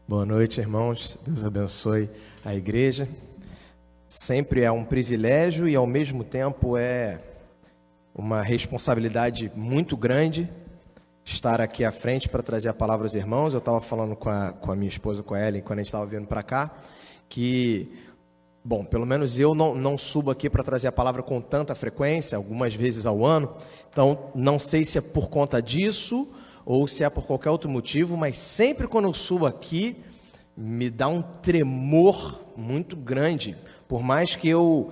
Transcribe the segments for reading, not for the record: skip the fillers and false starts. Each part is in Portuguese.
Boa noite, irmãos. Deus abençoe a igreja. Sempre é um privilégio e, ao mesmo tempo, é uma responsabilidade muito grande estar aqui à frente para trazer a palavra aos irmãos. Eu estava falando com a minha esposa, com a Ellen, quando a gente estava vindo para cá, que, bom, pelo menos eu não subo aqui para trazer a palavra com tanta frequência, algumas vezes ao ano. Então, não sei se é por conta disso ou se é por qualquer outro motivo, mas sempre quando eu subo aqui, me dá um tremor muito grande, por mais que eu...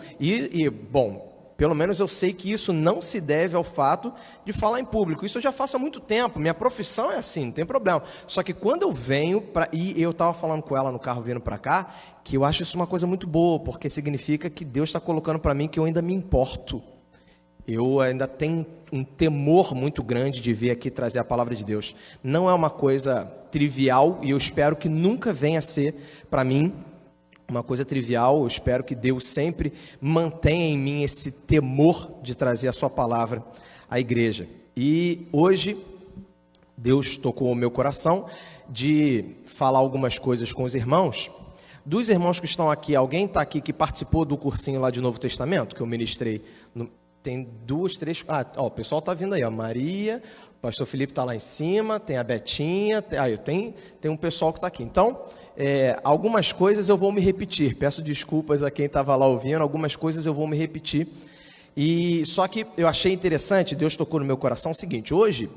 bom, pelo menos eu sei que isso não se deve ao fato de falar em público. Isso eu já faço há muito tempo, minha profissão é assim, não tem problema. Só que quando eu venho, e eu estava falando com ela no carro vindo para cá, que eu acho isso uma coisa muito boa, porque significa que Deus está colocando para mim que eu ainda me importo. Eu ainda tenho um temor muito grande de vir aqui trazer a palavra de Deus. Não é uma coisa trivial e eu espero que nunca venha a ser, para mim, uma coisa trivial. Eu espero que Deus sempre mantenha em mim esse temor de trazer a sua palavra à igreja. E hoje, Deus tocou o meu coração de falar algumas coisas com os irmãos. Dos irmãos que estão aqui, alguém está aqui que participou do cursinho lá de Novo Testamento, que eu ministrei Tem duas, três... o pessoal está vindo aí, ó. Maria, o pastor Felipe está lá em cima, tem a Betinha, tem um pessoal que está aqui. Então, algumas coisas eu vou me repetir. Peço desculpas a quem estava lá ouvindo, algumas coisas eu vou me repetir. Só que eu achei interessante, Deus tocou no meu coração o seguinte: hoje,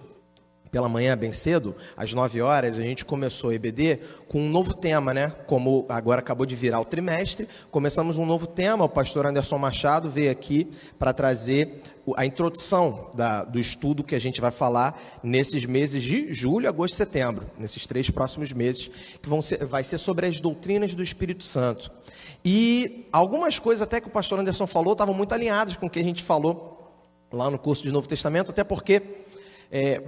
pela manhã, bem cedo, às 9 horas, a gente começou a EBD com um novo tema, né? Como agora acabou de virar o trimestre, começamos um novo tema. O pastor Anderson Machado veio aqui para trazer a introdução do estudo que a gente vai falar nesses meses de julho, agosto e setembro, nesses 3 próximos meses, que vai ser sobre as doutrinas do Espírito Santo. E algumas coisas até que o pastor Anderson falou estavam muito alinhadas com o que a gente falou lá no curso de Novo Testamento, até porque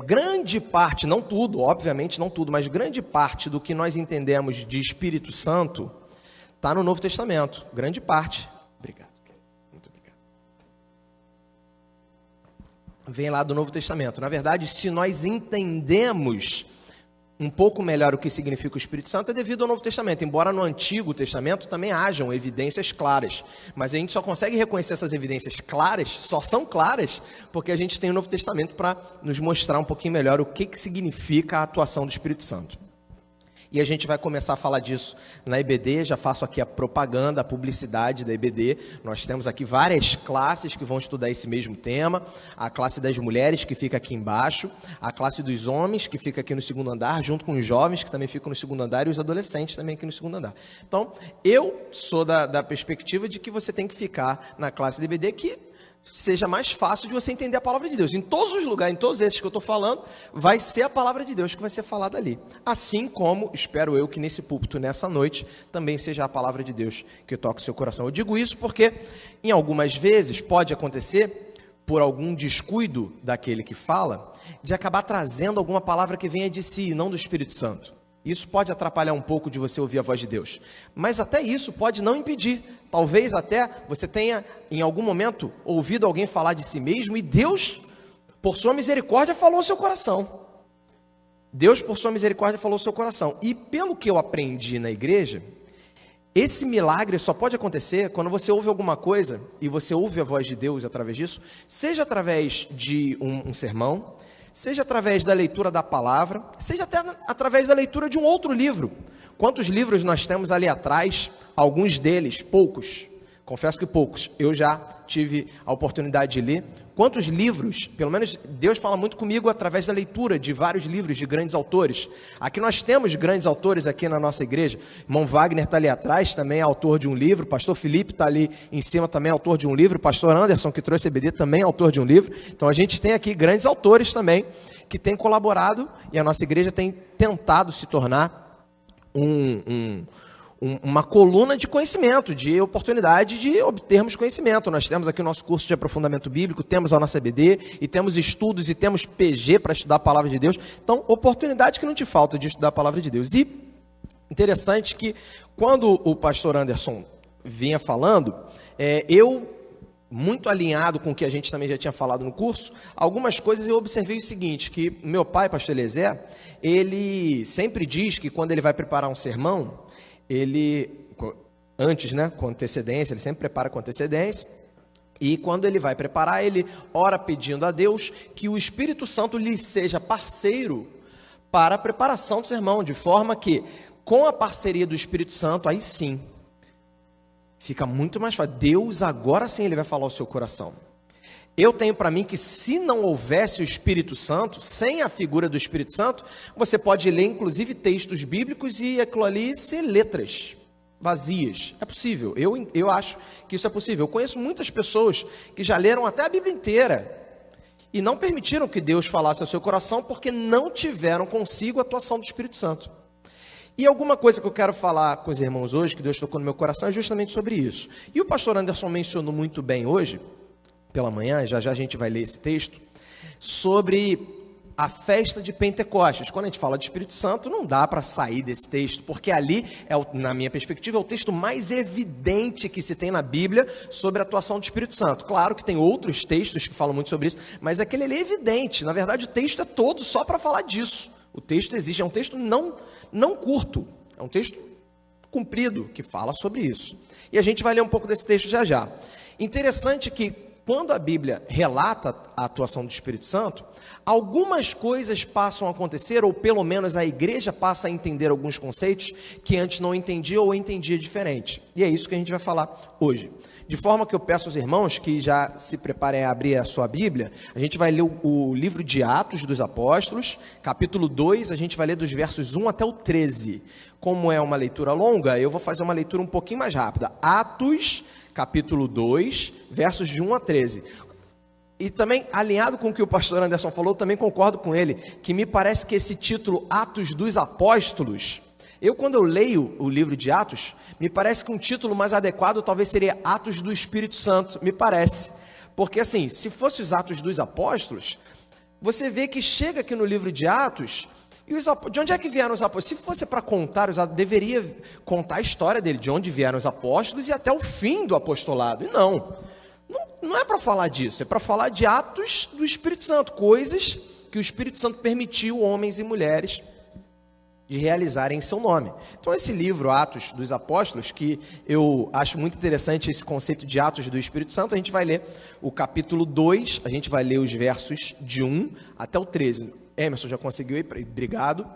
grande parte, não tudo, obviamente não tudo, mas grande parte do que nós entendemos de Espírito Santo está no Novo Testamento, grande parte. Obrigado, muito obrigado. Vem lá do Novo Testamento. Na verdade, se nós entendemos um pouco melhor o que significa o Espírito Santo, é devido ao Novo Testamento, embora no Antigo Testamento também hajam evidências claras, mas a gente só consegue reconhecer essas evidências claras, só são claras, porque a gente tem o Novo Testamento para nos mostrar um pouquinho melhor o que significa a atuação do Espírito Santo. E a gente vai começar a falar disso na EBD, já faço aqui a propaganda, a publicidade da EBD. Nós temos aqui várias classes que vão estudar esse mesmo tema. A classe das mulheres, que fica aqui embaixo. A classe dos homens, que fica aqui no segundo andar, junto com os jovens, que também ficam no segundo andar, e os adolescentes também aqui no segundo andar. Então, eu sou da perspectiva de que você tem que ficar na classe da EBD, que seja mais fácil de você entender a palavra de Deus. Em todos os lugares, em todos esses que eu estou falando, vai ser a palavra de Deus que vai ser falada ali. Assim como, espero eu, que nesse púlpito, nessa noite, também seja a palavra de Deus que toque o seu coração. Eu digo isso porque, em algumas vezes, pode acontecer, por algum descuido daquele que fala, de acabar trazendo alguma palavra que venha de si, não do Espírito Santo. Isso pode atrapalhar um pouco de você ouvir a voz de Deus. Mas até isso pode não impedir. Talvez até você tenha, em algum momento, ouvido alguém falar de si mesmo e Deus, por sua misericórdia, falou ao seu coração. Deus, por sua misericórdia, falou ao seu coração. E pelo que eu aprendi na igreja, esse milagre só pode acontecer quando você ouve alguma coisa e você ouve a voz de Deus através disso, seja através de um sermão, seja através da leitura da palavra, seja até através da leitura de um outro livro. Quantos livros nós temos ali atrás? Alguns deles, poucos, confesso que poucos, eu já tive a oportunidade de ler. Quantos livros, pelo menos Deus fala muito comigo através da leitura de vários livros de grandes autores. Aqui nós temos grandes autores aqui na nossa igreja. Irmão Wagner está ali atrás, também é autor de um livro. Pastor Felipe está ali em cima, também é autor de um livro. Pastor Anderson, que trouxe a EBD, também é autor de um livro. Então a gente tem aqui grandes autores também que têm colaborado e a nossa igreja tem tentado se tornar uma coluna de conhecimento, de oportunidade de obtermos conhecimento. Nós temos aqui o nosso curso de aprofundamento bíblico, temos a nossa EBD, e temos estudos, e temos PG para estudar a palavra de Deus. Então, oportunidade que não te falta de estudar a palavra de Deus. E interessante que, quando o pastor Anderson vinha falando, eu muito alinhado com o que a gente também já tinha falado no curso, algumas coisas eu observei o seguinte, que meu pai, pastor Eliezer, ele sempre diz que quando ele vai preparar um sermão, antes, né, com antecedência, ele sempre prepara com antecedência, e quando ele vai preparar, ele ora pedindo a Deus que o Espírito Santo lhe seja parceiro para a preparação do sermão, de forma que, com a parceria do Espírito Santo, aí sim, fica muito mais fácil. Deus, agora sim, ele vai falar ao seu coração. Eu tenho para mim que se não houvesse o Espírito Santo, sem a figura do Espírito Santo, você pode ler, inclusive, textos bíblicos e aquilo ali ser letras vazias. É possível. Eu acho que isso é possível. Eu conheço muitas pessoas que já leram até a Bíblia inteira e não permitiram que Deus falasse ao seu coração porque não tiveram consigo a atuação do Espírito Santo. E alguma coisa que eu quero falar com os irmãos hoje, que Deus tocou no meu coração, é justamente sobre isso. E o pastor Anderson mencionou muito bem hoje, pela manhã, já a gente vai ler esse texto, sobre a festa de Pentecostes. Quando a gente fala de Espírito Santo, não dá para sair desse texto, porque ali, na minha perspectiva, é o texto mais evidente que se tem na Bíblia sobre a atuação do Espírito Santo. Claro que tem outros textos que falam muito sobre isso, mas aquele ali é evidente. Na verdade, o texto é todo só para falar disso. O texto existe, é um texto não curto, é um texto comprido que fala sobre isso. E a gente vai ler um pouco desse texto já. Interessante que quando a Bíblia relata a atuação do Espírito Santo, algumas coisas passam a acontecer, ou pelo menos a igreja passa a entender alguns conceitos que antes não entendia ou entendia diferente. E é isso que a gente vai falar hoje. De forma que eu peço aos irmãos que já se preparem a abrir a sua Bíblia, a gente vai ler o livro de Atos dos Apóstolos, capítulo 2, a gente vai ler dos versos 1 até o 13. Como é uma leitura longa, eu vou fazer uma leitura um pouquinho mais rápida. Atos, capítulo 2, versos de 1 a 13. E também, alinhado com o que o pastor Anderson falou, também concordo com ele, que me parece que esse título, Atos dos Apóstolos, quando eu leio o livro de Atos, me parece que um título mais adequado talvez seria Atos do Espírito Santo, me parece. Porque assim, se fosse os Atos dos Apóstolos, você vê que chega aqui no livro de Atos, e de onde é que vieram os apóstolos? Se fosse para contar, deveria contar a história dele, de onde vieram os apóstolos e até o fim do apostolado. E não é para falar disso, é para falar de atos do Espírito Santo, coisas que o Espírito Santo permitiu homens e mulheres de realizarem em seu nome. Então esse livro, Atos dos Apóstolos, que eu acho muito interessante esse conceito de Atos do Espírito Santo, a gente vai ler o capítulo 2, a gente vai ler os versos de 1 até o 13. Emerson já conseguiu aí? Obrigado.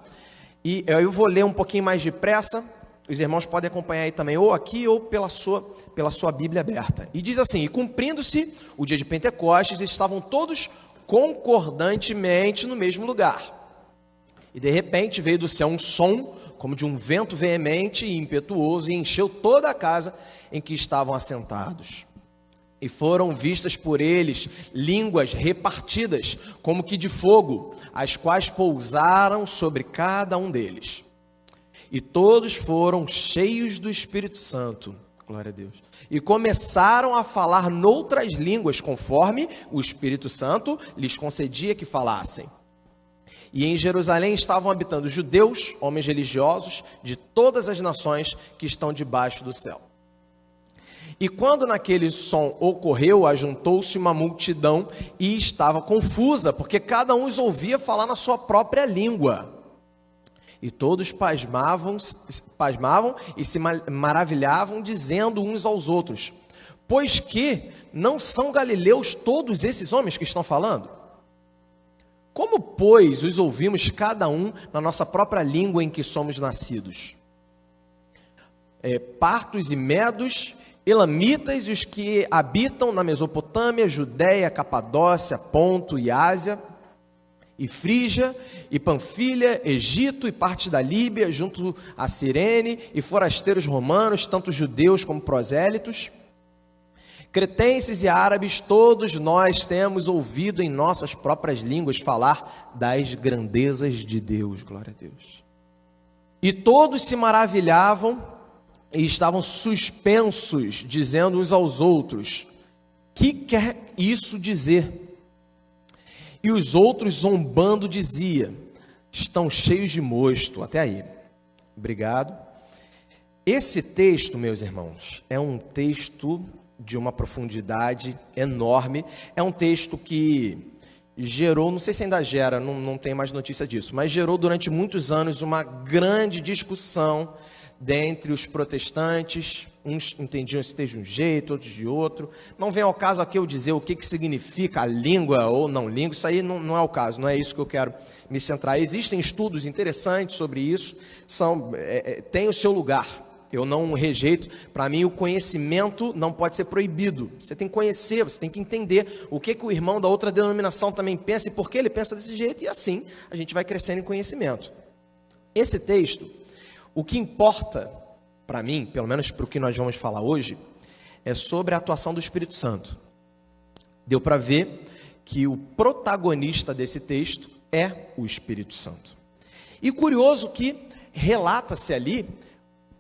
E eu vou ler um pouquinho mais depressa, os irmãos podem acompanhar aí também, ou aqui ou pela sua Bíblia aberta. E diz assim: e cumprindo-se o dia de Pentecostes, estavam todos concordantemente no mesmo lugar. E de repente veio do céu um som, como de um vento veemente e impetuoso, e encheu toda a casa em que estavam assentados. E foram vistas por eles línguas repartidas, como que de fogo, as quais pousaram sobre cada um deles. E todos foram cheios do Espírito Santo, glória a Deus, e começaram a falar noutras línguas, conforme o Espírito Santo lhes concedia que falassem. E em Jerusalém estavam habitando judeus, homens religiosos, de todas as nações que estão debaixo do céu. E quando naquele som ocorreu, ajuntou-se uma multidão e estava confusa, porque cada um os ouvia falar na sua própria língua. E todos pasmavam e se maravilhavam, dizendo uns aos outros: pois que não são galileus todos esses homens que estão falando? Como, pois, os ouvimos cada um na nossa própria língua em que somos nascidos? Partos e medos, elamitas e os que habitam na Mesopotâmia, Judéia, Capadócia, Ponto e Ásia, e Frígia, e Panfilha, Egito e parte da Líbia, junto a Cirene, e forasteiros romanos, tanto judeus como prosélitos, cretenses e árabes, todos nós temos ouvido em nossas próprias línguas falar das grandezas de Deus, glória a Deus. E todos se maravilhavam e estavam suspensos, dizendo uns aos outros: que quer isso dizer? E os outros, zombando, diziam: estão cheios de mosto. Até aí. Obrigado. Esse texto, meus irmãos, é um texto de uma profundidade enorme. É um texto que gerou, não sei se ainda gera, não tem mais notícia disso, mas gerou durante muitos anos uma grande discussão dentre os protestantes. Uns entendiam esse texto de um jeito, outros de outro. Não vem ao caso aqui eu dizer o que significa a língua ou não língua, isso aí não é o caso, não é isso que eu quero me centrar. Existem estudos interessantes sobre isso, tem o seu lugar. Eu não rejeito. Para mim, o conhecimento não pode ser proibido. Você tem que conhecer, você tem que entender o que o irmão da outra denominação também pensa e por que ele pensa desse jeito, e assim a gente vai crescendo em conhecimento. Esse texto, o que importa para mim, pelo menos para o que nós vamos falar hoje, é sobre a atuação do Espírito Santo. Deu para ver que o protagonista desse texto é o Espírito Santo. E curioso que relata-se ali,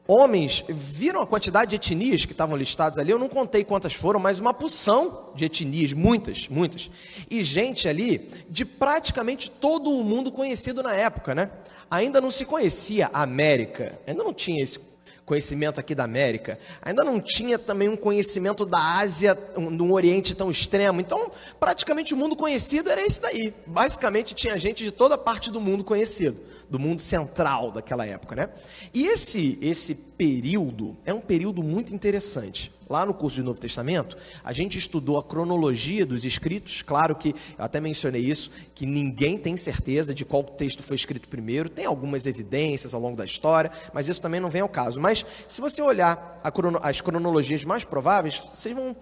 homens, viram a quantidade de etnias que estavam listadas ali? Eu não contei quantas foram, mas uma porção de etnias, muitas. E gente ali de praticamente todo o mundo conhecido na época, né? Ainda não se conhecia a América, ainda não tinha esse conhecimento aqui da América, ainda não tinha também um conhecimento da Ásia, no Oriente tão extremo. Então, praticamente o mundo conhecido era esse daí. Basicamente tinha gente de toda parte do mundo conhecido, do mundo central daquela época, né? E esse período é um período muito interessante. Lá no curso de Novo Testamento, a gente estudou a cronologia dos escritos. Claro que, eu até mencionei isso, que ninguém tem certeza de qual texto foi escrito primeiro. Tem algumas evidências ao longo da história, mas isso também não vem ao caso. Mas, se você olhar as cronologias mais prováveis, vocês vão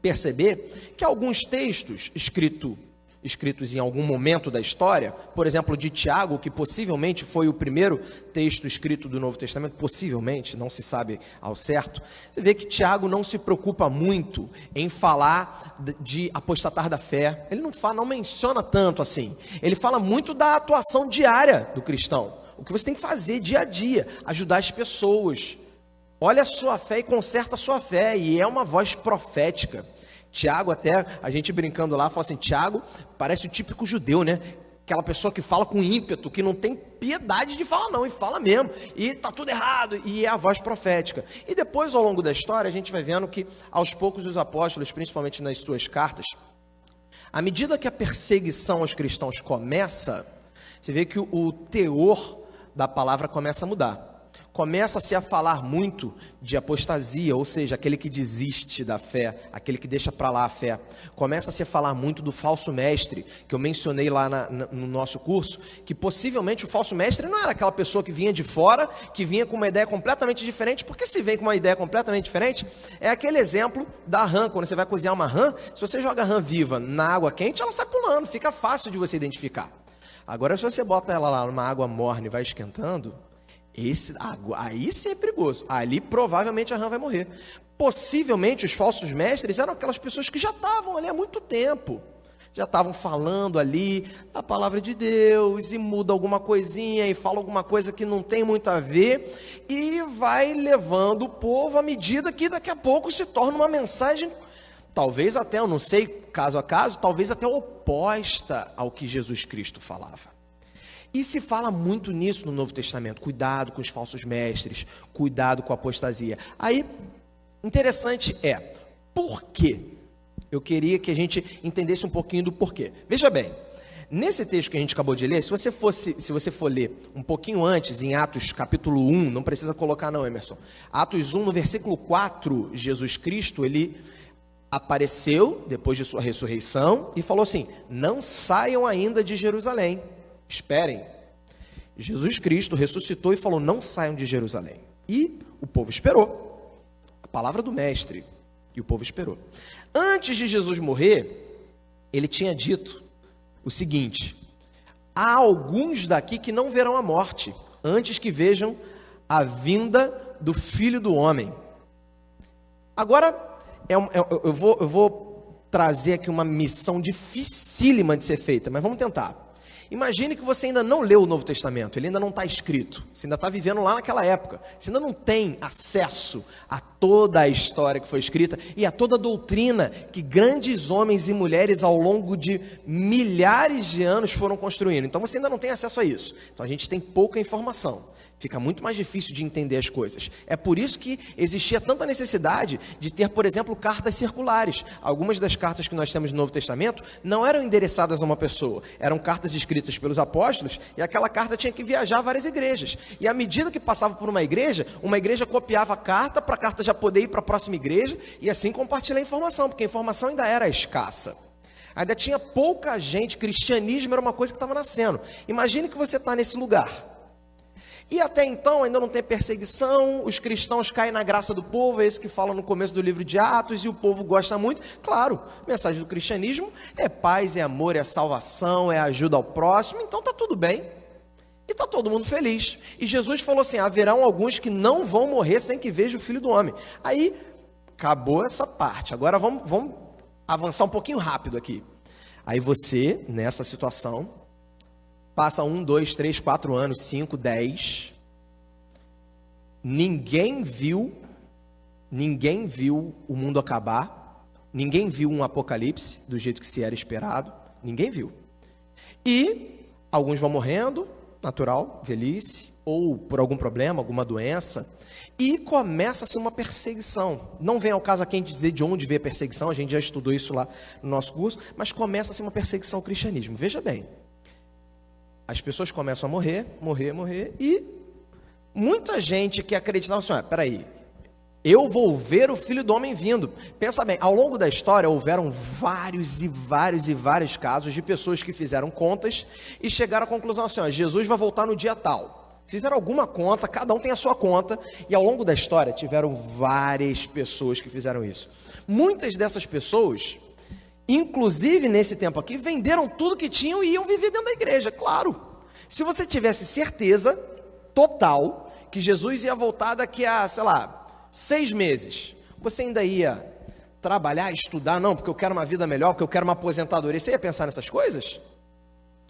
perceber que alguns textos escritos em algum momento da história, por exemplo, de Tiago, que possivelmente foi o primeiro texto escrito do Novo Testamento, possivelmente, não se sabe ao certo, você vê que Tiago não se preocupa muito em falar de apostatar da fé. Ele não menciona tanto assim. Ele fala muito da atuação diária do cristão, o que você tem que fazer dia a dia, ajudar as pessoas. Olha a sua fé e conserta a sua fé, e é uma voz profética. Tiago, até a gente brincando lá, fala assim, Tiago parece o típico judeu, né? Aquela pessoa que fala com ímpeto, que não tem piedade de falar não, e fala mesmo, e tá tudo errado, e é a voz profética. E depois, ao longo da história, a gente vai vendo que, aos poucos, os apóstolos, principalmente nas suas cartas, à medida que a perseguição aos cristãos começa, você vê que o teor da palavra começa a mudar. Começa-se a falar muito de apostasia, ou seja, aquele que desiste da fé, aquele que deixa para lá a fé. Começa-se a falar muito do falso mestre, que eu mencionei lá no nosso curso, que possivelmente o falso mestre não era aquela pessoa que vinha de fora, que vinha com uma ideia completamente diferente, porque se vem com uma ideia completamente diferente, é aquele exemplo da rã. Quando você vai cozinhar uma rã, se você joga a rã viva na água quente, ela sai pulando, fica fácil de você identificar. Agora, se você bota ela lá numa água morna e vai esquentando, aí sim é perigoso. Ali provavelmente a rã vai morrer. Possivelmente os falsos mestres eram aquelas pessoas que já estavam ali há muito tempo, já estavam falando ali da palavra de Deus, e muda alguma coisinha e fala alguma coisa que não tem muito a ver, e vai levando o povo à medida que daqui a pouco se torna uma mensagem, talvez até, eu não sei, caso a caso, talvez até oposta ao que Jesus Cristo falava. E se fala muito nisso no Novo Testamento, cuidado com os falsos mestres, cuidado com a apostasia. Aí, interessante por quê? Eu queria que a gente entendesse um pouquinho do porquê. Veja bem, nesse texto que a gente acabou de ler, se você for ler um pouquinho antes, em Atos capítulo 1, não precisa colocar não, Emerson. Atos 1, no versículo 4, Jesus Cristo, ele apareceu depois de sua ressurreição e falou assim, não saiam ainda de Jerusalém. Esperem. Jesus Cristo ressuscitou e falou, não saiam de Jerusalém. E o povo esperou. A palavra do mestre. E o povo esperou. Antes de Jesus morrer, ele tinha dito o seguinte, há alguns daqui que não verão a morte, antes que vejam a vinda do Filho do Homem. Agora, eu vou trazer aqui uma missão dificílima de ser feita, mas vamos tentar. Imagine que você ainda não leu o Novo Testamento, ele ainda não está escrito, você ainda está vivendo lá naquela época, você ainda não tem acesso a toda a história que foi escrita e a toda a doutrina que grandes homens e mulheres ao longo de milhares de anos foram construindo. Então você ainda não tem acesso a isso. Então a gente tem pouca informação. Fica muito mais difícil de entender as coisas. É por isso que existia tanta necessidade de ter, por exemplo, cartas circulares. Algumas das cartas que nós temos no Novo Testamento não eram endereçadas a uma pessoa. Eram cartas escritas pelos apóstolos e aquela carta tinha que viajar a várias igrejas. E à medida que passava por uma igreja copiava a carta já poder ir para a próxima igreja e assim compartilhar a informação, porque a informação ainda era escassa. Ainda tinha pouca gente, cristianismo era uma coisa que estava nascendo. Imagine que você está nesse lugar. E até então ainda não tem perseguição, os cristãos caem na graça do povo, é isso que fala no começo do livro de Atos, e o povo gosta muito. Claro, a mensagem do cristianismo é paz, é amor, é salvação, é ajuda ao próximo, então está tudo bem. E está todo mundo feliz. E Jesus falou assim, haverão alguns que não vão morrer sem que vejam o Filho do Homem. Aí, acabou essa parte. Agora vamos avançar um pouquinho rápido aqui. Aí você, nessa situação... Passa 1, 2, 3, 4 anos, 5, 10. Ninguém viu o mundo acabar. Ninguém viu um apocalipse do jeito que se era esperado. Ninguém viu. E alguns vão morrendo, natural, velhice, ou por algum problema, alguma doença. E começa-se uma perseguição. Não vem ao caso aqui a gente dizer de onde veio a perseguição, a gente já estudou isso lá no nosso curso, mas começa-se uma perseguição ao cristianismo. Veja bem. As pessoas começam a morrer, e muita gente que acreditava assim, peraí, eu vou ver o Filho do Homem vindo. Pensa bem, ao longo da história houveram vários casos de pessoas que fizeram contas e chegaram à conclusão assim, Jesus vai voltar no dia tal. Fizeram alguma conta, cada um tem a sua conta, e ao longo da história tiveram várias pessoas que fizeram isso. Muitas dessas pessoas... Inclusive, nesse tempo aqui, venderam tudo que tinham e iam viver dentro da igreja, claro. Se você tivesse certeza total que Jesus ia voltar daqui a, 6 meses, você ainda ia trabalhar, estudar? Não, porque eu quero uma vida melhor, porque eu quero uma aposentadoria. Você ia pensar nessas coisas?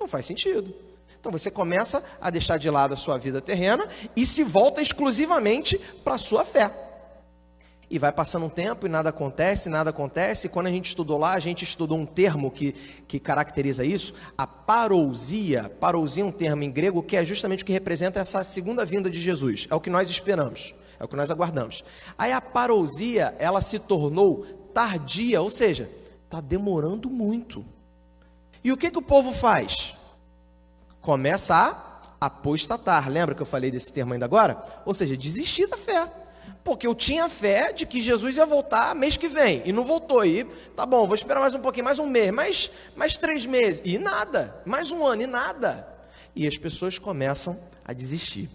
Não faz sentido. Então você começa a deixar de lado a sua vida terrena e se volta exclusivamente para a sua fé. E vai passando um tempo e nada acontece. Quando a gente estudou lá, a gente estudou um termo que caracteriza isso, a parousia. Parousia é um termo em grego que é justamente o que representa essa segunda vinda de Jesus. É o que nós esperamos, é o que nós aguardamos. Aí a parousia, ela se tornou tardia, ou seja, está demorando muito. E o que o povo faz? Começa a apostatar. Lembra que eu falei desse termo ainda agora? Ou seja, desistir da fé. Porque eu tinha fé de que Jesus ia voltar mês que vem, e não voltou, e tá bom, vou esperar mais um pouquinho, mais um mês, mais 3 meses, e nada, mais um ano, e nada. E as pessoas começam a desistir.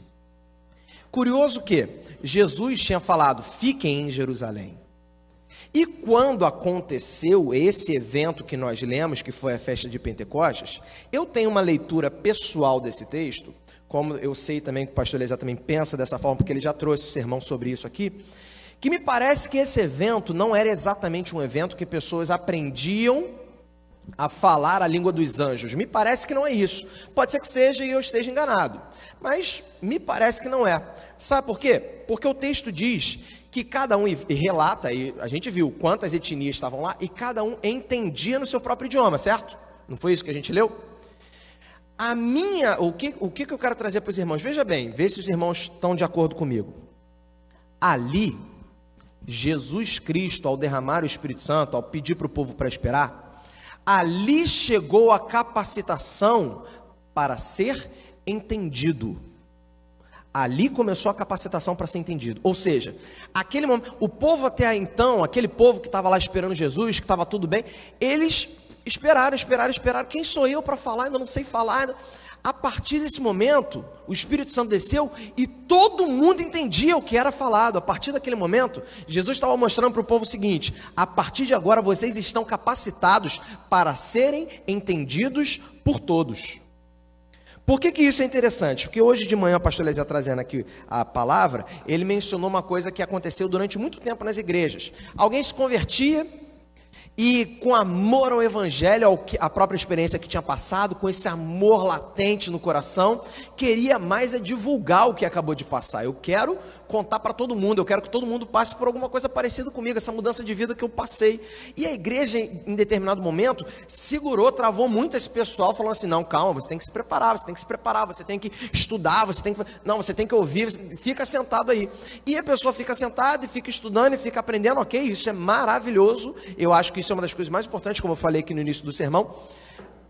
Curioso que Jesus tinha falado, fiquem em Jerusalém. E quando aconteceu esse evento que nós lemos, que foi a festa de Pentecostes, eu tenho uma leitura pessoal desse texto, como eu sei também que o pastor Eliezer também pensa dessa forma, porque ele já trouxe um sermão sobre isso aqui, que me parece que esse evento não era exatamente um evento que pessoas aprendiam a falar a língua dos anjos. Me parece que não é isso. Pode ser que seja e eu esteja enganado, mas me parece que não é. Sabe por quê? Porque o texto diz que cada um, e relata, e a gente viu quantas etnias estavam lá, e cada um entendia no seu próprio idioma, certo? Não foi isso que a gente leu? O que eu quero trazer para os irmãos? Veja bem, vê se os irmãos estão de acordo comigo. Ali, Jesus Cristo, ao derramar o Espírito Santo, ao pedir para o povo para esperar, ali chegou a capacitação para ser entendido. Ali começou a capacitação para ser entendido. Ou seja, aquele momento, o povo até então, aquele povo que estava lá esperando Jesus, que estava tudo bem, eles esperaram. Quem sou eu para falar? Ainda não sei falar. A partir desse momento, o Espírito Santo desceu e todo mundo entendia o que era falado. A partir daquele momento, Jesus estava mostrando para o povo o seguinte: a partir de agora vocês estão capacitados para serem entendidos por todos. Por que isso é interessante? Porque hoje de manhã o pastor Eliezer trazendo aqui a palavra, ele mencionou uma coisa que aconteceu durante muito tempo nas igrejas. Alguém se convertia e com amor ao evangelho, à própria experiência que tinha passado, com esse amor latente no coração, queria mais divulgar o que acabou de passar. Eu quero contar para todo mundo, eu quero que todo mundo passe por alguma coisa parecida comigo, essa mudança de vida que eu passei. E a igreja, em determinado momento, segurou, travou muito esse pessoal, falando assim, não, calma, você tem que se preparar, você tem que se preparar, você tem que estudar, você tem que ouvir, fica sentado aí. E a pessoa fica sentada e fica estudando e fica aprendendo, ok, isso é maravilhoso, eu acho que isso é uma das coisas mais importantes, como eu falei aqui no início do sermão.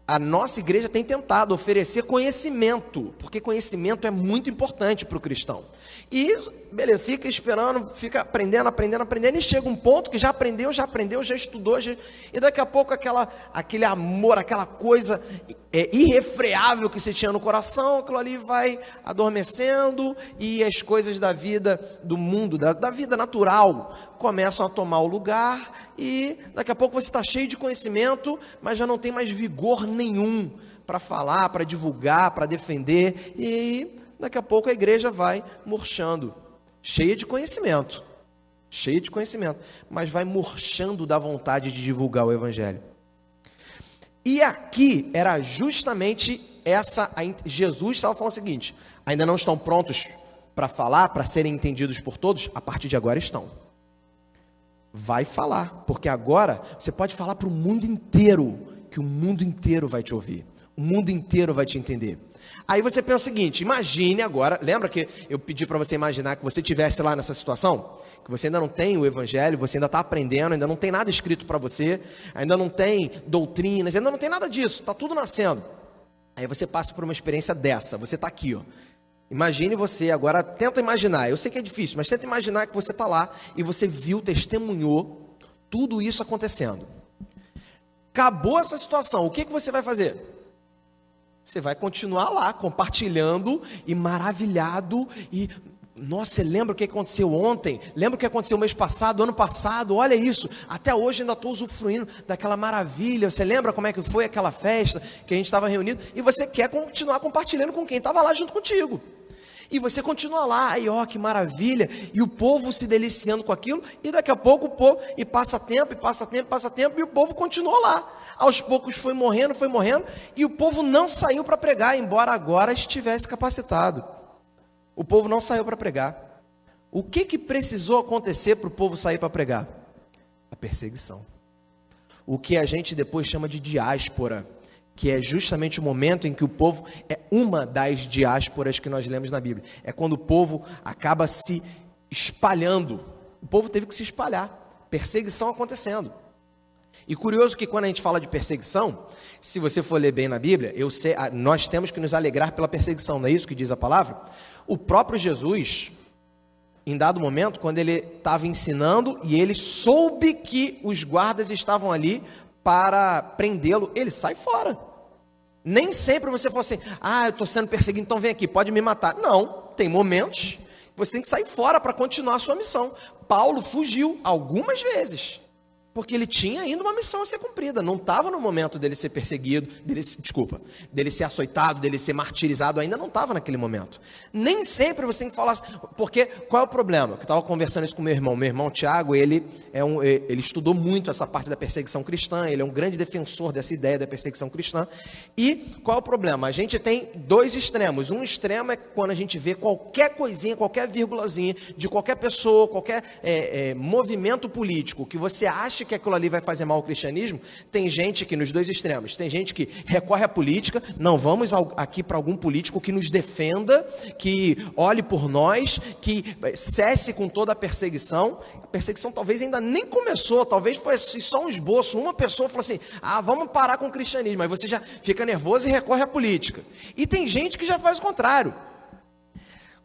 A nossa igreja tem tentado oferecer conhecimento, porque conhecimento é muito importante para o cristão. E, beleza, fica esperando, fica aprendendo, e chega um ponto que já aprendeu, já estudou, e daqui a pouco aquele amor, aquela coisa irrefreável que você tinha no coração, aquilo ali vai adormecendo, e as coisas da vida, do mundo, da vida natural, começam a tomar o lugar, e daqui a pouco você está cheio de conhecimento, mas já não tem mais vigor nenhum para falar, para divulgar, para defender, e daqui a pouco a igreja vai murchando, cheia de conhecimento, mas vai murchando da vontade de divulgar o evangelho. E aqui era justamente Jesus estava falando o seguinte, ainda não estão prontos para falar, para serem entendidos por todos? A partir de agora estão. Vai falar, porque agora você pode falar para o mundo inteiro, que o mundo inteiro vai te ouvir, o mundo inteiro vai te entender. Aí você pensa o seguinte, imagine agora, lembra que eu pedi para você imaginar que você estivesse lá nessa situação? Que você ainda não tem o evangelho, você ainda está aprendendo, ainda não tem nada escrito para você, ainda não tem doutrinas, ainda não tem nada disso, está tudo nascendo. Aí você passa por uma experiência dessa, você está aqui, ó. Imagine você, agora tenta imaginar, eu sei que é difícil, mas tenta imaginar que você está lá e você viu, testemunhou tudo isso acontecendo. Acabou essa situação, o que você vai fazer? Você vai continuar lá, compartilhando e maravilhado e... Nossa, você lembra o que aconteceu ontem? Lembra o que aconteceu o mês passado, ano passado? Olha isso, até hoje ainda estou usufruindo daquela maravilha. Você lembra como é que foi aquela festa que a gente estava reunido? E você quer continuar compartilhando com quem estava lá junto contigo. E você continua lá, aí ó, que maravilha. E o povo se deliciando com aquilo. E daqui a pouco o povo, e passa tempo, e o povo continuou lá. Aos poucos foi morrendo, e o povo não saiu para pregar, embora agora estivesse capacitado. O povo não saiu para pregar. O que precisou acontecer para o povo sair para pregar? A perseguição. O que a gente depois chama de diáspora, que é justamente o momento em que o povo é uma das diásporas que nós lemos na Bíblia. É quando o povo acaba se espalhando. O povo teve que se espalhar. Perseguição acontecendo. E curioso que quando a gente fala de perseguição, se você for ler bem na Bíblia, nós temos que nos alegrar pela perseguição, não é isso que diz a palavra? O próprio Jesus, em dado momento, quando ele estava ensinando e ele soube que os guardas estavam ali para prendê-lo, ele sai fora. Nem sempre você fala assim, eu estou sendo perseguido, então vem aqui, pode me matar. Não, tem momentos que você tem que sair fora para continuar a sua missão. Paulo fugiu algumas vezes, porque ele tinha ainda uma missão a ser cumprida, não estava no momento dele ser perseguido, dele ser açoitado, dele ser martirizado, ainda não estava naquele momento. Nem sempre você tem que falar, porque qual é o problema? Eu estava conversando isso com meu irmão Tiago, ele estudou muito essa parte da perseguição cristã, ele é um grande defensor dessa ideia da perseguição cristã, e qual é o problema? A gente tem dois extremos, um extremo é quando a gente vê qualquer coisinha, qualquer vírgulazinha, de qualquer pessoa, qualquer movimento político, que você acha que aquilo ali vai fazer mal ao cristianismo. Tem gente que, nos dois extremos, tem gente que recorre à política, não vamos aqui para algum político que nos defenda, que olhe por nós, que cesse com toda a perseguição. A perseguição talvez ainda nem começou, talvez foi só um esboço, uma pessoa falou assim, vamos parar com o cristianismo, aí você já fica nervoso e recorre à política. E tem gente que já faz o contrário.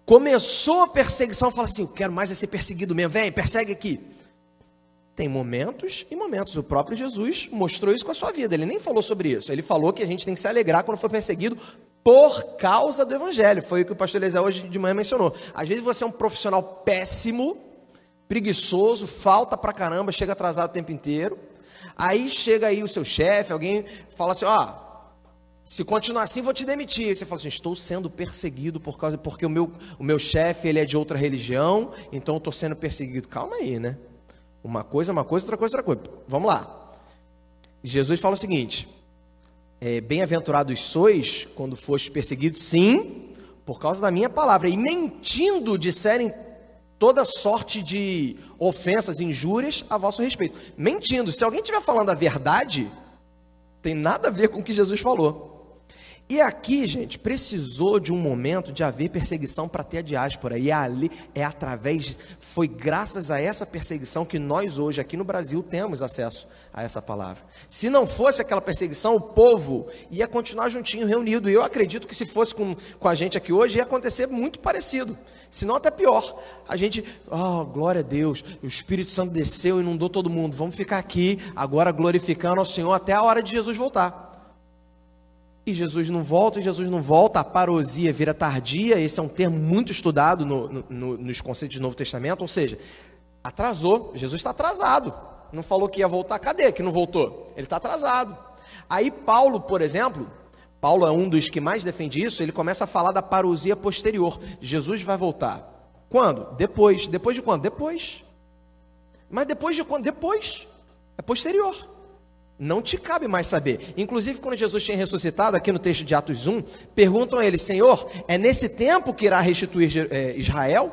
Começou a perseguição, fala assim, eu quero mais ser perseguido mesmo, vem, persegue aqui. Tem momentos e momentos. O próprio Jesus mostrou isso com a sua vida. Ele nem falou sobre isso. Ele falou que a gente tem que se alegrar quando for perseguido por causa do evangelho. Foi o que o pastor Elisa hoje de manhã mencionou. Às vezes você é um profissional péssimo, preguiçoso, falta pra caramba, chega atrasado o tempo inteiro. Aí chega aí o seu chefe, alguém fala assim, se continuar assim vou te demitir. Aí você fala assim, estou sendo perseguido porque o meu chefe ele é de outra religião, então eu estou sendo perseguido. Calma aí, né? Uma coisa, outra coisa. Vamos lá. Jesus fala o seguinte, bem-aventurados sois quando fostes perseguidos, sim, por causa da minha palavra. E mentindo disserem toda sorte de ofensas, injúrias a vosso respeito. Mentindo. Se alguém estiver falando a verdade, tem nada a ver com o que Jesus falou. E aqui, gente, precisou de um momento de haver perseguição para ter a diáspora. E ali foi graças a essa perseguição que nós hoje aqui no Brasil temos acesso a essa palavra. Se não fosse aquela perseguição, o povo ia continuar juntinho, reunido. E eu acredito que se fosse com a gente aqui hoje, ia acontecer muito parecido. Se não até pior. A gente, glória a Deus, o Espírito Santo desceu e inundou todo mundo. Vamos ficar aqui agora glorificando ao Senhor até a hora de Jesus voltar. E Jesus não volta, a parousia vira tardia. Esse é um termo muito estudado nos conceitos do Novo Testamento, ou seja, atrasou, Jesus está atrasado, não falou que ia voltar, cadê que não voltou? Ele está atrasado. Aí Paulo, por exemplo, Paulo é um dos que mais defende isso, ele começa a falar da parousia posterior, Jesus vai voltar, quando? Depois de quando? Depois, mas depois de quando? Depois, é posterior. Não te cabe mais saber. Inclusive, quando Jesus tinha ressuscitado, aqui no texto de Atos 1, perguntam a ele, Senhor, é nesse tempo que irá restituir Israel?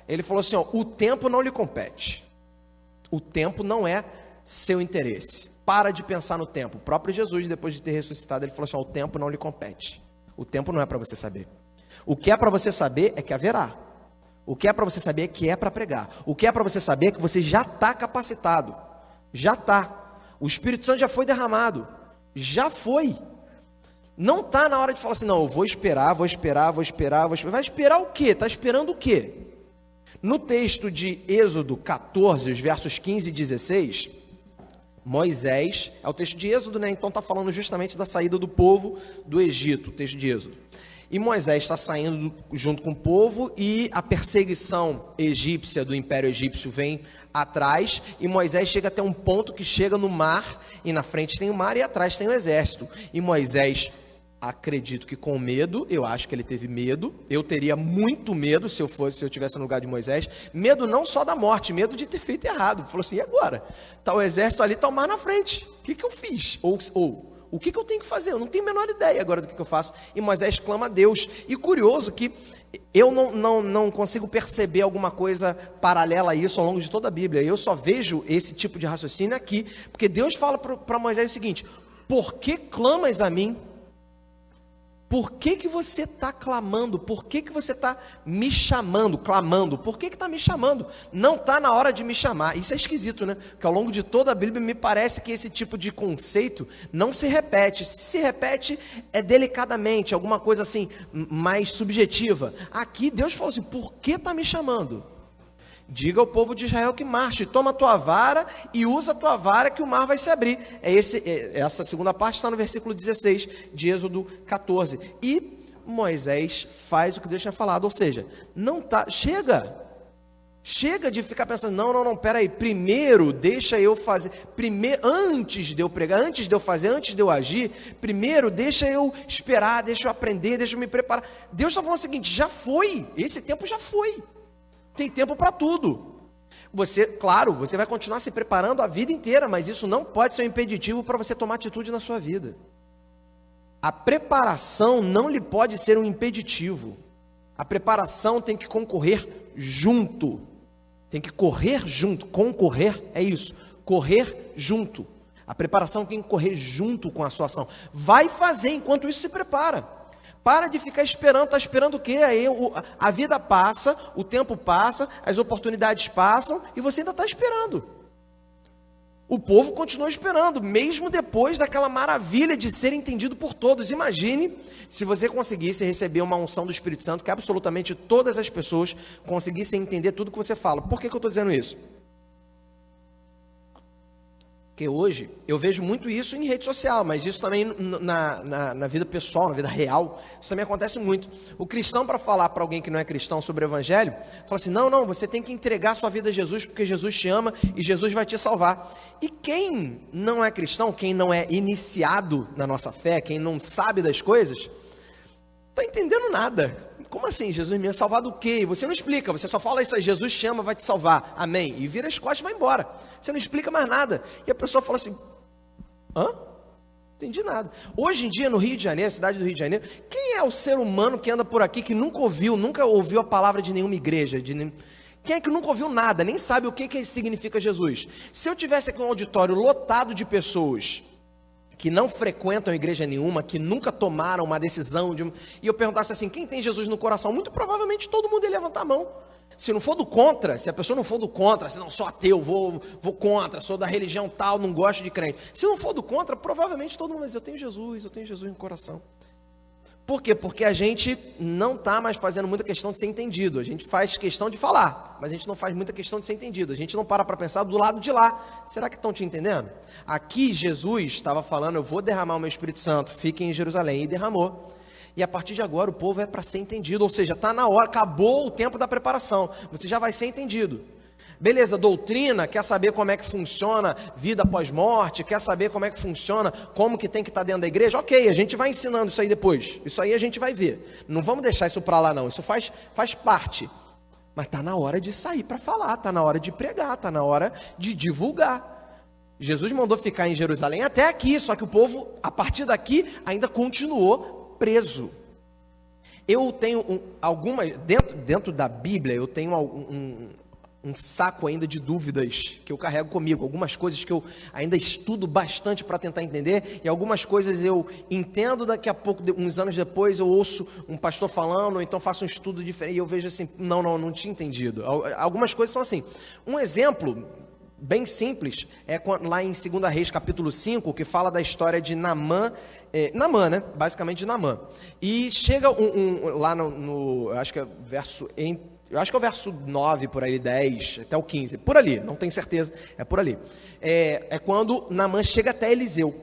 Ele falou assim, o tempo não lhe compete. O tempo não é seu interesse. Para de pensar no tempo. O próprio Jesus, depois de ter ressuscitado, ele falou assim, o tempo não lhe compete. O tempo não é para você saber. O que é para você saber é que haverá. O que é para você saber é que é para pregar. O que é para você saber é que você já está capacitado. Já está. O Espírito Santo já foi derramado, já foi. Não está na hora de falar assim, não, eu vou esperar. Vai esperar o quê? Está esperando o quê? No texto de Êxodo 14, os versos 15 e 16, Moisés, é o texto de Êxodo, né? Então está falando justamente da saída do povo do Egito, o texto de Êxodo. E Moisés está saindo junto com o povo e a perseguição egípcia do Império Egípcio vem atrás e Moisés chega até um ponto que chega no mar e na frente tem o mar e atrás tem o exército. E Moisés, acredito que com medo, eu acho que ele teve medo, eu teria muito medo se eu tivesse no lugar de Moisés, medo não só da morte, medo de ter feito errado. Falou assim, e agora? Está o exército ali, está o mar na frente, o que eu fiz? O que eu tenho que fazer? Eu não tenho a menor ideia agora do que eu faço. E Moisés clama a Deus. E curioso que eu não consigo perceber alguma coisa paralela a isso ao longo de toda a Bíblia. Eu só vejo esse tipo de raciocínio aqui. Porque Deus fala para Moisés o seguinte, por que clamas a mim? Por que você está clamando? Por que você está me chamando, clamando? Por que está me chamando? Não está na hora de me chamar. Isso é esquisito, né? Porque ao longo de toda a Bíblia me parece que esse tipo de conceito não se repete. Se repete, é delicadamente, alguma coisa assim, mais subjetiva. Aqui Deus falou assim, por que está me chamando? Diga ao povo de Israel que marche, toma a tua vara e usa a tua vara que o mar vai se abrir. Essa segunda parte está no versículo 16 de Êxodo 14. E Moisés faz o que Deus tinha falado, ou seja, chega de ficar pensando, não, peraí, primeiro deixa eu fazer, antes de eu pregar, antes de eu fazer, antes de eu agir, primeiro deixa eu esperar, deixa eu aprender, deixa eu me preparar. Deus está falando o seguinte, já foi, esse tempo já foi. Tem tempo para tudo. Você vai continuar se preparando a vida inteira, mas isso não pode ser um impeditivo para você tomar atitude na sua vida. A preparação não lhe pode ser um impeditivo. A preparação tem que concorrer junto. Tem que correr junto. Concorrer é isso. Correr junto. A preparação tem que correr junto com a sua ação. Vai fazer enquanto isso se prepara. Para de ficar esperando, está esperando o quê? Aí a vida passa, o tempo passa, as oportunidades passam e você ainda está esperando. O povo continua esperando, mesmo depois daquela maravilha de ser entendido por todos. Imagine se você conseguisse receber uma unção do Espírito Santo, que absolutamente todas as pessoas conseguissem entender tudo que você fala. Por que eu estou dizendo isso? Porque hoje eu vejo muito isso em rede social, mas isso também na vida pessoal, na vida real, isso também acontece muito. O cristão, para falar para alguém que não é cristão sobre o evangelho, fala assim, não, você tem que entregar sua vida a Jesus, porque Jesus te ama e Jesus vai te salvar. E quem não é cristão, quem não é iniciado na nossa fé, quem não sabe das coisas, está entendendo nada. Como assim, Jesus me ia salvar do quê? E você não explica, você só fala isso aí, Jesus te ama, vai te salvar, amém. E vira as costas e vai embora. Você não explica mais nada. E a pessoa fala assim, entendi nada. Hoje em dia, no Rio de Janeiro, cidade do Rio de Janeiro, quem é o ser humano que anda por aqui, que nunca ouviu a palavra de nenhuma igreja, Quem é que nunca ouviu nada, nem sabe o que significa Jesus? Se eu tivesse aqui um auditório lotado de pessoas que não frequentam igreja nenhuma, que nunca tomaram uma decisão, e eu perguntasse assim, quem tem Jesus no coração? Muito provavelmente todo mundo ia levantar a mão. Se não for do contra, se a pessoa não for do contra, se não, sou ateu, vou contra, sou da religião tal, não gosto de crente. Se não for do contra, provavelmente todo mundo vai dizer, eu tenho Jesus no coração. Por quê? Porque a gente não está mais fazendo muita questão de ser entendido. A gente faz questão de falar, mas a gente não faz muita questão de ser entendido. A gente não para pensar do lado de lá. Será que estão te entendendo? Aqui Jesus estava falando, eu vou derramar o meu Espírito Santo, fiquem em Jerusalém, e derramou. E a partir de agora o povo é para ser entendido, ou seja, está na hora, acabou o tempo da preparação, você já vai ser entendido. Beleza, doutrina, quer saber como é que funciona vida após morte, quer saber como é que funciona, como que tem que estar dentro da igreja, ok, a gente vai ensinando isso aí depois, isso aí a gente vai ver, não vamos deixar isso para lá não, isso faz parte, mas está na hora de sair para falar, está na hora de pregar, está na hora de divulgar. Jesus mandou ficar em Jerusalém até aqui, só que o povo, a partir daqui, ainda continuou preso. Eu tenho dentro da Bíblia, eu tenho um saco ainda de dúvidas que eu carrego comigo, algumas coisas que eu ainda estudo bastante para tentar entender, e algumas coisas eu entendo, daqui a pouco, uns anos depois, eu ouço um pastor falando, ou então faço um estudo diferente, e eu vejo assim, não tinha entendido. Algumas coisas são assim. Um exemplo bem simples é lá em 2 Reis, capítulo 5, que fala da história de Naamã, né? Basicamente de Naamã. E chega lá no acho que é o verso 9, por aí, 10, até o 15, por ali, não tenho certeza, é por ali. É quando Naamã chega até Eliseu,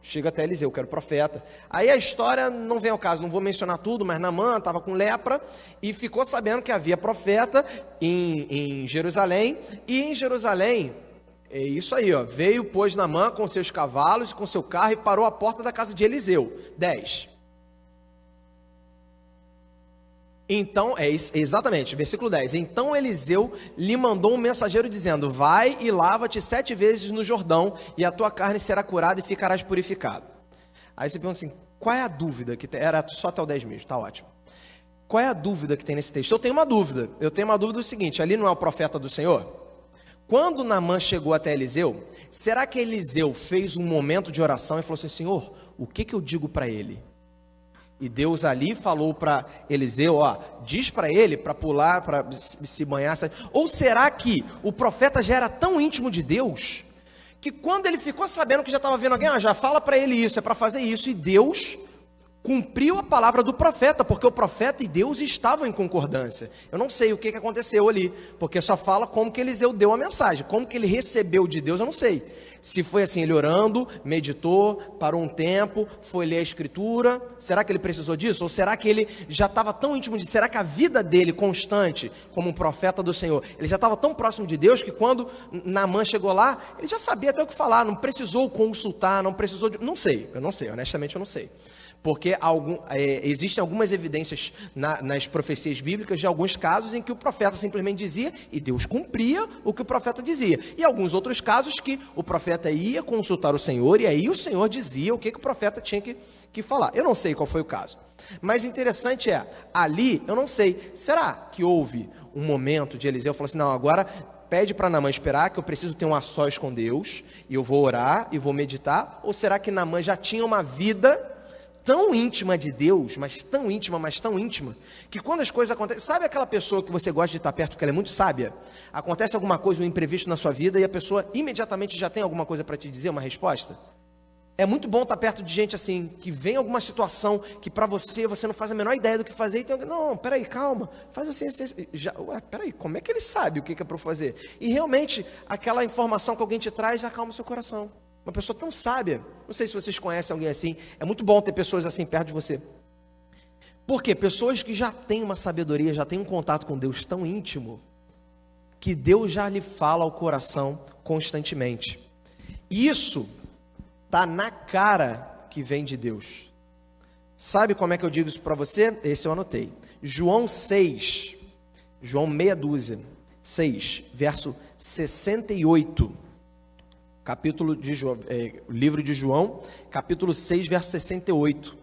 que era o profeta. Aí a história não vem ao caso, não vou mencionar tudo, mas Naamã estava com lepra e ficou sabendo que havia profeta em Jerusalém, e em Jerusalém, é isso aí, ó, veio, pois, Naamã com seus cavalos e com seu carro e parou à porta da casa de Eliseu. 10. Então, exatamente, versículo 10. Então Eliseu lhe mandou um mensageiro dizendo, vai e lava-te 7 vezes no Jordão, e a tua carne será curada e ficarás purificado. Aí você pergunta assim, qual é a dúvida que tem? Era só até o 10 mesmo, tá ótimo. Qual é a dúvida que tem nesse texto? Eu tenho uma dúvida do seguinte, ali não é o profeta do Senhor? Quando Naamã chegou até Eliseu, será que Eliseu fez um momento de oração e falou assim, Senhor, o que eu digo para ele? E Deus ali falou para Eliseu, ó, diz para ele para pular, para se banhar. Ou será que o profeta já era tão íntimo de Deus, que quando ele ficou sabendo que já estava vendo alguém, já fala para ele isso, é para fazer isso, e Deus cumpriu a palavra do profeta, porque o profeta e Deus estavam em concordância. Eu não sei o que aconteceu ali, porque só fala como que Eliseu deu a mensagem, como que ele recebeu de Deus, eu não sei. Se foi assim, ele orando, meditou, parou um tempo, foi ler a escritura, será que ele precisou disso? Ou será que ele já estava tão íntimo de, será que a vida dele constante, como um profeta do Senhor, ele já estava tão próximo de Deus, que quando Naamã chegou lá, ele já sabia até o que falar, não precisou consultar, não precisou de, eu não sei, honestamente eu não sei. Porque existem algumas evidências nas profecias bíblicas de alguns casos em que o profeta simplesmente dizia e Deus cumpria o que o profeta dizia. E alguns outros casos que o profeta ia consultar o Senhor e aí o Senhor dizia o que o profeta tinha que falar. Eu não sei qual foi o caso. Mas interessante ali eu não sei, será que houve um momento de Eliseu falou assim, não, agora pede para Naamã esperar que eu preciso ter um a sós com Deus e eu vou orar e vou meditar? Ou será que Naamã já tinha uma vida tão íntima de Deus, mas tão íntima, que quando as coisas acontecem, sabe aquela pessoa que você gosta de estar perto, porque ela é muito sábia? Acontece alguma coisa, um imprevisto na sua vida, e a pessoa imediatamente já tem alguma coisa para te dizer, uma resposta? É muito bom estar perto de gente assim, que vem alguma situação que para você não faz a menor ideia do que fazer, e tem alguém, não, peraí, calma, faz assim, peraí, como é que ele sabe o que é para eu fazer? E realmente, aquela informação que alguém te traz, acalma o seu coração. Uma pessoa tão sábia, não sei se vocês conhecem alguém assim, é muito bom ter pessoas assim perto de você. Por quê? Pessoas que já têm uma sabedoria, já têm um contato com Deus tão íntimo, que Deus já lhe fala ao coração constantemente. Isso está na cara que vem de Deus. Sabe como é que eu digo isso para você? Esse eu anotei. João 6, João meia dúzia, 6, verso 68. Livro de João, capítulo 6, verso 68.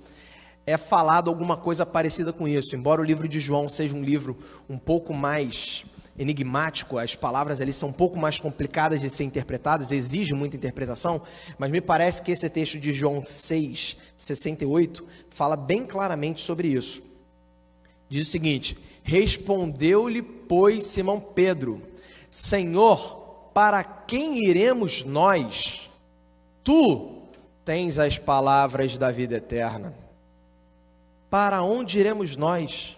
É falado alguma coisa parecida com isso, embora o livro de João seja um livro um pouco mais enigmático, as palavras ali são um pouco mais complicadas de ser interpretadas, exige muita interpretação, mas me parece que esse texto de João 6, 68, fala bem claramente sobre isso. Diz o seguinte: respondeu-lhe, pois, Simão Pedro: Senhor, para quem iremos nós? Tu tens as palavras da vida eterna. Para onde iremos nós?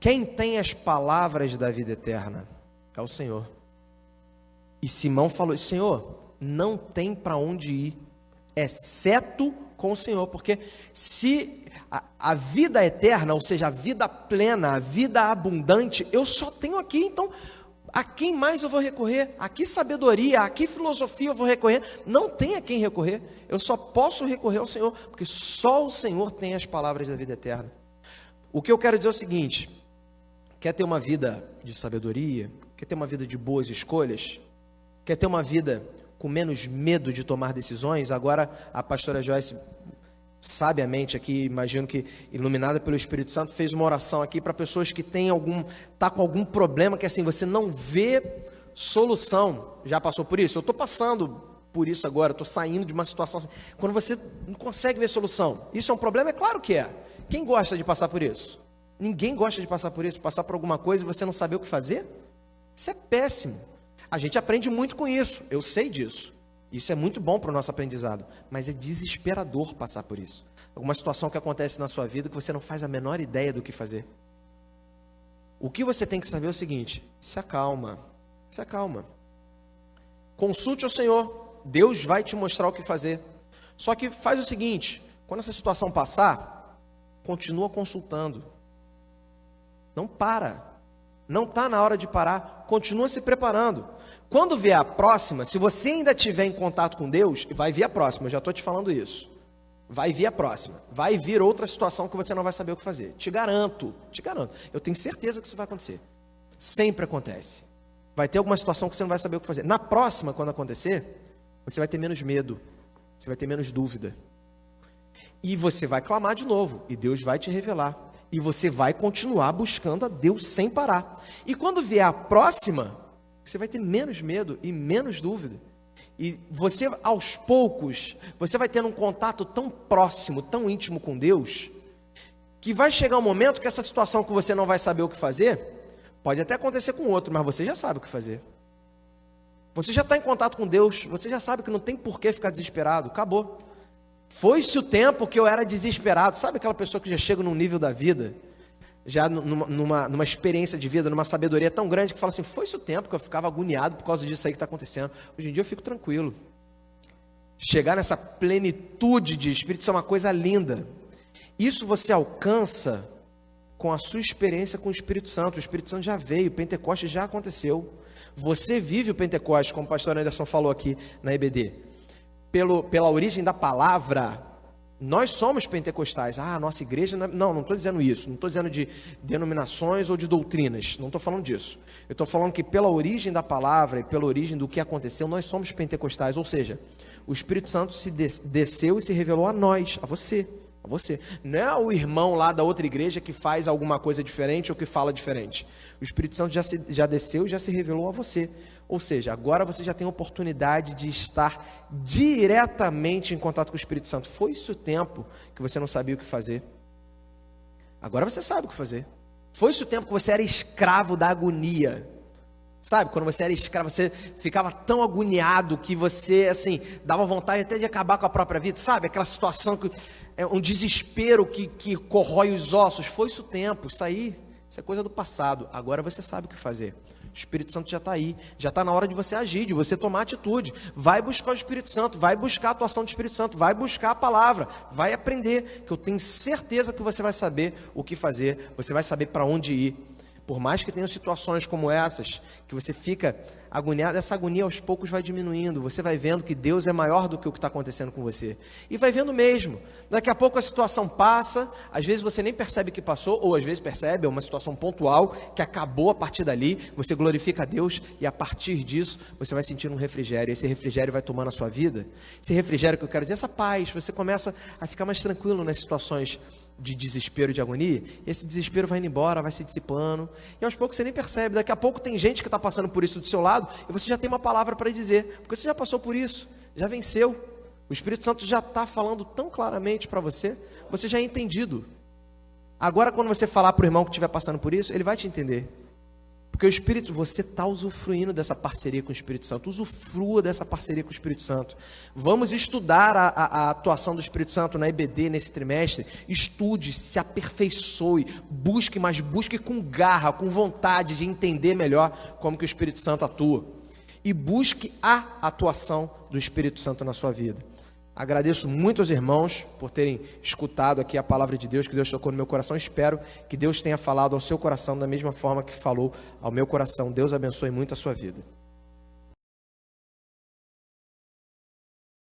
Quem tem as palavras da vida eterna? É o Senhor. E Simão falou: Senhor, não tem para onde ir, exceto com o Senhor, porque se a vida eterna, ou seja, a vida plena, a vida abundante, eu só tenho aqui, então a quem mais eu vou recorrer? A que sabedoria, a que filosofia eu vou recorrer? Não tem a quem recorrer, eu só posso recorrer ao Senhor, porque só o Senhor tem as palavras da vida eterna. O que eu quero dizer é o seguinte: quer ter uma vida de sabedoria? Quer ter uma vida de boas escolhas? Quer ter uma vida com menos medo de tomar decisões? Agora a pastora Joyce, sabiamente aqui, imagino que iluminada pelo Espírito Santo, fez uma oração aqui para pessoas que tá com algum problema, que assim, você não vê solução. Já passou por isso? Eu estou passando por isso agora, estou saindo de uma situação assim, quando você não consegue ver solução. Isso é um problema? É claro que é. Quem gosta de passar por isso? Ninguém gosta de passar por isso, passar por alguma coisa e você não saber o que fazer. Isso é péssimo. A gente aprende muito com isso, eu sei disso. Isso é muito bom para o nosso aprendizado, mas é desesperador passar por isso. Alguma situação que acontece na sua vida que você não faz a menor ideia do que fazer. O que você tem que saber é o seguinte: se acalma, se acalma. Consulte ao Senhor, Deus vai te mostrar o que fazer. Só que faz o seguinte: quando essa situação passar, continua consultando. Não para, não está na hora de parar, continua se preparando. Quando vier a próxima, se você ainda estiver em contato com Deus, vai vir a próxima, eu já estou te falando isso. Vai vir a próxima, vai vir outra situação que você não vai saber o que fazer. Te garanto, eu tenho certeza que isso vai acontecer. Sempre acontece. Vai ter alguma situação que você não vai saber o que fazer. Na próxima, quando acontecer, você vai ter menos medo, você vai ter menos dúvida. E você vai clamar de novo, e Deus vai te revelar. E você vai continuar buscando a Deus sem parar. E quando vier a próxima, você vai ter menos medo e menos dúvida. E você, aos poucos, você vai tendo um contato tão próximo, tão íntimo com Deus, que vai chegar um momento que essa situação que você não vai saber o que fazer, pode até acontecer com outro, mas você já sabe o que fazer. Você já está em contato com Deus, você já sabe que não tem por que ficar desesperado, acabou. Foi-se o tempo que eu era desesperado. Sabe aquela pessoa que já chega num nível da vida, já numa experiência de vida, numa sabedoria tão grande, que fala assim: foi-se o tempo que eu ficava agoniado por causa disso aí que está acontecendo. Hoje em dia eu fico tranquilo. Chegar nessa plenitude de espírito, isso é uma coisa linda. Isso você alcança com a sua experiência com o Espírito Santo. O Espírito Santo já veio, o Pentecostes já aconteceu. Você vive o Pentecostes, como o pastor Anderson falou aqui na EBD. Pela origem da palavra, nós somos pentecostais. Ah, a nossa igreja... Não estou dizendo isso. Não estou dizendo de denominações ou de doutrinas. Não estou falando disso. Eu estou falando que pela origem da palavra e pela origem do que aconteceu, nós somos pentecostais. Ou seja, o Espírito Santo se desceu e se revelou a nós, a você. A você. Não é o irmão lá da outra igreja que faz alguma coisa diferente ou que fala diferente. O Espírito Santo já desceu e já se revelou a você. Ou seja, agora você já tem a oportunidade de estar diretamente em contato com o Espírito Santo. Foi isso o tempo que você não sabia o que fazer. Agora você sabe o que fazer. Foi isso o tempo que você era escravo da agonia. Sabe, quando você era escravo, você ficava tão agoniado que você, assim, dava vontade até de acabar com a própria vida. Sabe, aquela situação que é um desespero que corrói os ossos. Foi isso o tempo, isso é coisa do passado. Agora você sabe o que fazer. O Espírito Santo já está aí, já está na hora de você agir, de você tomar atitude. Vai buscar o Espírito Santo, vai buscar a atuação do Espírito Santo, vai buscar a palavra, vai aprender, que eu tenho certeza que você vai saber o que fazer, você vai saber para onde ir. Por mais que tenham situações como essas, que você fica agoniado, essa agonia aos poucos vai diminuindo, você vai vendo que Deus é maior do que o que está acontecendo com você, e vai vendo mesmo, daqui a pouco a situação passa, às vezes você nem percebe que passou, ou às vezes percebe, é uma situação pontual, que acabou a partir dali, você glorifica a Deus, e a partir disso, você vai sentindo um refrigério, esse refrigério vai tomando a sua vida, esse refrigério que eu quero dizer, essa paz, você começa a ficar mais tranquilo nas situações de desespero, de agonia, e esse desespero vai indo embora, vai se dissipando, e aos poucos você nem percebe. Daqui a pouco tem gente que está passando por isso do seu lado, e você já tem uma palavra para dizer, porque você já passou por isso, já venceu. O Espírito Santo já está falando tão claramente para você, você já é entendido. Agora, quando você falar para o irmão que estiver passando por isso, ele vai te entender. Porque o Espírito, você está usufruindo dessa parceria com o Espírito Santo. Usufrua dessa parceria com o Espírito Santo. Vamos estudar a atuação do Espírito Santo na EBD nesse trimestre. Estude, se aperfeiçoe, busque, mas busque com garra, com vontade de entender melhor como que o Espírito Santo atua. E busque a atuação do Espírito Santo na sua vida. Agradeço muito aos irmãos por terem escutado aqui a palavra de Deus, que Deus tocou no meu coração. Espero que Deus tenha falado ao seu coração da mesma forma que falou ao meu coração. Deus abençoe muito a sua vida.